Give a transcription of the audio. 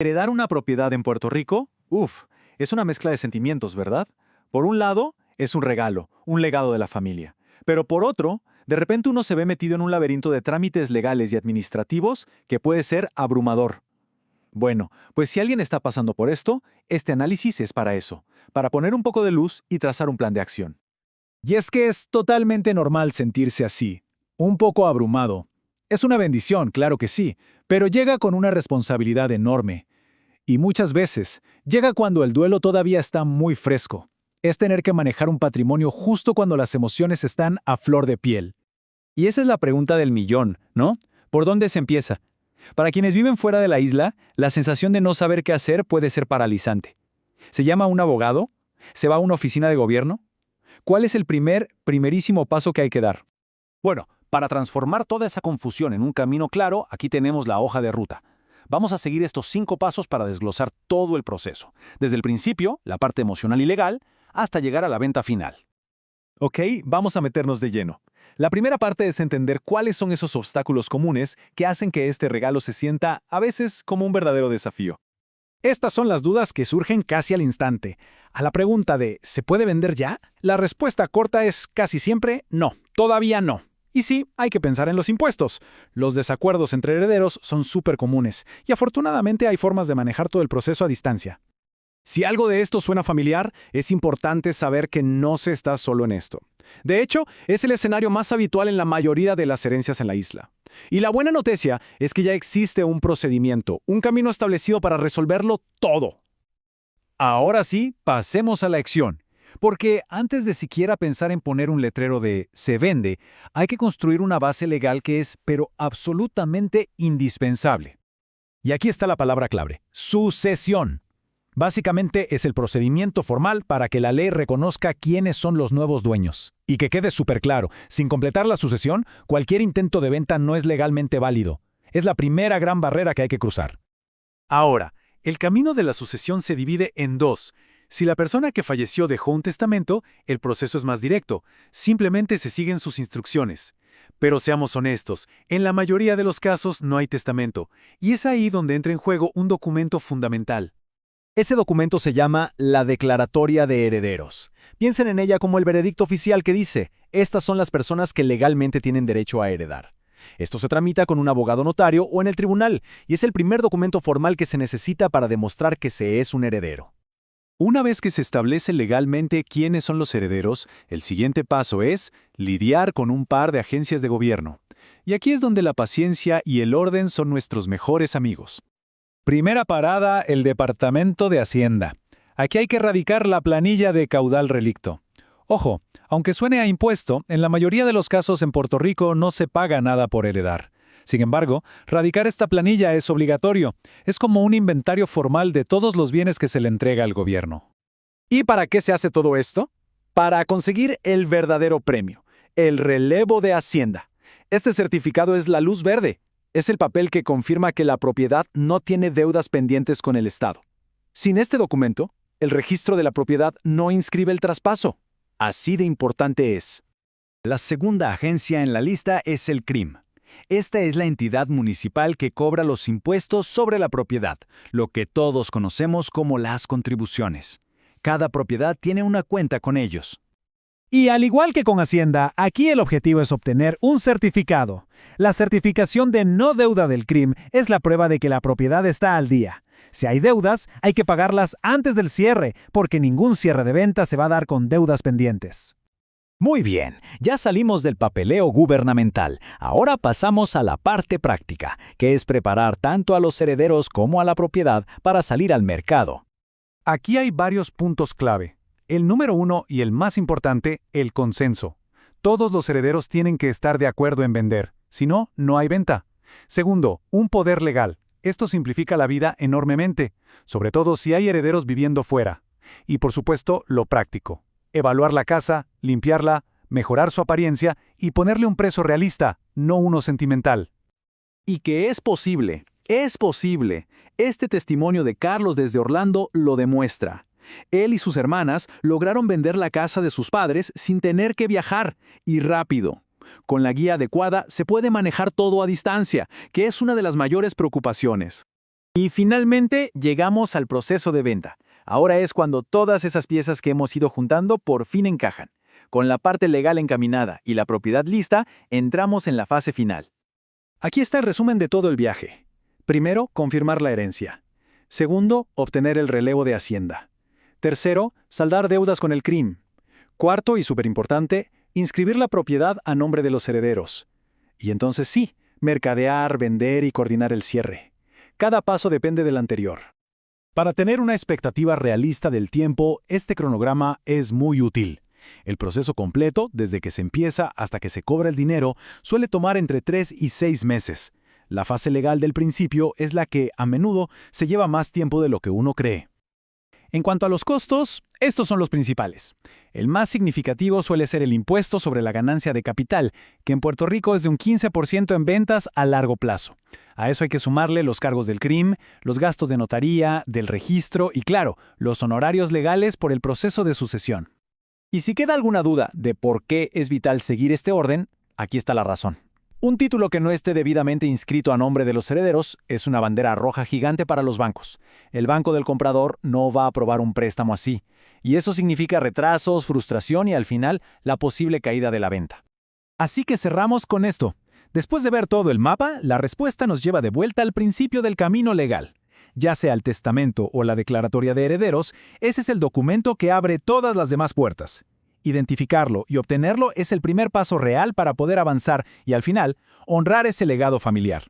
Heredar una propiedad en Puerto Rico, es una mezcla de sentimientos, ¿verdad? Por un lado, es un regalo, un legado de la familia. Pero por otro, de repente uno se ve metido en un laberinto de trámites legales y administrativos que puede ser abrumador. Bueno, pues si alguien está pasando por esto, este análisis es para eso, para poner un poco de luz y trazar un plan de acción. Y es que es totalmente normal sentirse así, un poco abrumado. Es una bendición, claro que sí, pero llega con una responsabilidad enorme. Y muchas veces llega cuando el duelo todavía está muy fresco. Es tener que manejar un patrimonio justo cuando las emociones están a flor de piel. Y esa es la pregunta del millón, ¿no? ¿Por dónde se empieza? Para quienes viven fuera de la isla, la sensación de no saber qué hacer puede ser paralizante. ¿Se llama a un abogado? ¿Se va a una oficina de gobierno? ¿Cuál es el primerísimo paso que hay que dar? Bueno, para transformar toda esa confusión en un camino claro, aquí tenemos la hoja de ruta. Vamos a seguir estos 5 pasos para desglosar todo el proceso, desde el principio, la parte emocional y legal, hasta llegar a la venta final. Ok, vamos a meternos de lleno. La primera parte es entender cuáles son esos obstáculos comunes que hacen que este regalo se sienta, a veces, como un verdadero desafío. Estas son las dudas que surgen casi al instante. A la pregunta de ¿se puede vender ya? La respuesta corta es casi siempre no, todavía no. Y sí, hay que pensar en los impuestos. Los desacuerdos entre herederos son súper comunes, y afortunadamente hay formas de manejar todo el proceso a distancia. Si algo de esto suena familiar, es importante saber que no se está solo en esto. De hecho, es el escenario más habitual en la mayoría de las herencias en la isla. Y la buena noticia es que ya existe un procedimiento, un camino establecido para resolverlo todo. Ahora sí, pasemos a la acción. Porque antes de siquiera pensar en poner un letrero de «se vende», hay que construir una base legal que es, pero absolutamente indispensable. Y aquí está la palabra clave: sucesión. Básicamente es el procedimiento formal para que la ley reconozca quiénes son los nuevos dueños. Y que quede súper claro, sin completar la sucesión, cualquier intento de venta no es legalmente válido. Es la primera gran barrera que hay que cruzar. Ahora, el camino de la sucesión se divide en dos. Si la persona que falleció dejó un testamento, el proceso es más directo. Simplemente se siguen sus instrucciones. Pero seamos honestos, en la mayoría de los casos no hay testamento. Y es ahí donde entra en juego un documento fundamental. Ese documento se llama la Declaratoria de Herederos. Piensen en ella como el veredicto oficial que dice: estas son las personas que legalmente tienen derecho a heredar. Esto se tramita con un abogado notario o en el tribunal, y es el primer documento formal que se necesita para demostrar que se es un heredero. Una vez que se establece legalmente quiénes son los herederos, el siguiente paso es lidiar con un par de agencias de gobierno. Y aquí es donde la paciencia y el orden son nuestros mejores amigos. Primera parada, el Departamento de Hacienda. Aquí hay que radicar la planilla de caudal relicto. Ojo, aunque suene a impuesto, en la mayoría de los casos en Puerto Rico no se paga nada por heredar. Sin embargo, radicar esta planilla es obligatorio. Es como un inventario formal de todos los bienes que se le entrega al gobierno. ¿Y para qué se hace todo esto? Para conseguir el verdadero premio, el relevo de Hacienda. Este certificado es la luz verde. Es el papel que confirma que la propiedad no tiene deudas pendientes con el Estado. Sin este documento, el registro de la propiedad no inscribe el traspaso. Así de importante es. La segunda agencia en la lista es el CRIM. Esta es la entidad municipal que cobra los impuestos sobre la propiedad, lo que todos conocemos como las contribuciones. Cada propiedad tiene una cuenta con ellos. Y al igual que con Hacienda, aquí el objetivo es obtener un certificado. La certificación de no deuda del CRIM es la prueba de que la propiedad está al día. Si hay deudas, hay que pagarlas antes del cierre, porque ningún cierre de venta se va a dar con deudas pendientes. Muy bien, ya salimos del papeleo gubernamental. Ahora pasamos a la parte práctica, que es preparar tanto a los herederos como a la propiedad para salir al mercado. Aquí hay varios puntos clave. El número 1 y el más importante, el consenso. Todos los herederos tienen que estar de acuerdo en vender, si no, no hay venta. Segundo, un poder legal. Esto simplifica la vida enormemente, sobre todo si hay herederos viviendo fuera. Y por supuesto, lo práctico. Evaluar la casa, limpiarla, mejorar su apariencia y ponerle un precio realista, no uno sentimental. Y que es posible, es posible. Este testimonio de Carlos desde Orlando lo demuestra. Él y sus hermanas lograron vender la casa de sus padres sin tener que viajar, y rápido. Con la guía adecuada se puede manejar todo a distancia, que es una de las mayores preocupaciones. Y finalmente llegamos al proceso de venta. Ahora es cuando todas esas piezas que hemos ido juntando por fin encajan. Con la parte legal encaminada y la propiedad lista, entramos en la fase final. Aquí está el resumen de todo el viaje. Primero, confirmar la herencia. Segundo, obtener el relevo de Hacienda. Tercero, saldar deudas con el CRIM. Cuarto, y superimportante, inscribir la propiedad a nombre de los herederos. Y entonces sí, mercadear, vender y coordinar el cierre. Cada paso depende del anterior. Para tener una expectativa realista del tiempo, este cronograma es muy útil. El proceso completo, desde que se empieza hasta que se cobra el dinero, suele tomar entre 3 y 6 meses. La fase legal del principio es la que, a menudo, se lleva más tiempo de lo que uno cree. En cuanto a los costos, estos son los principales. El más significativo suele ser el impuesto sobre la ganancia de capital, que en Puerto Rico es de un 15% en ventas a largo plazo. A eso hay que sumarle los cargos del CRIM, los gastos de notaría, del registro y, claro, los honorarios legales por el proceso de sucesión. Y si queda alguna duda de por qué es vital seguir este orden, aquí está la razón. Un título que no esté debidamente inscrito a nombre de los herederos es una bandera roja gigante para los bancos. El banco del comprador no va a aprobar un préstamo así, y eso significa retrasos, frustración y al final la posible caída de la venta. Así que cerramos con esto. Después de ver todo el mapa, la respuesta nos lleva de vuelta al principio del camino legal. Ya sea el testamento o la declaratoria de herederos, ese es el documento que abre todas las demás puertas. Identificarlo y obtenerlo es el primer paso real para poder avanzar y, al final, honrar ese legado familiar.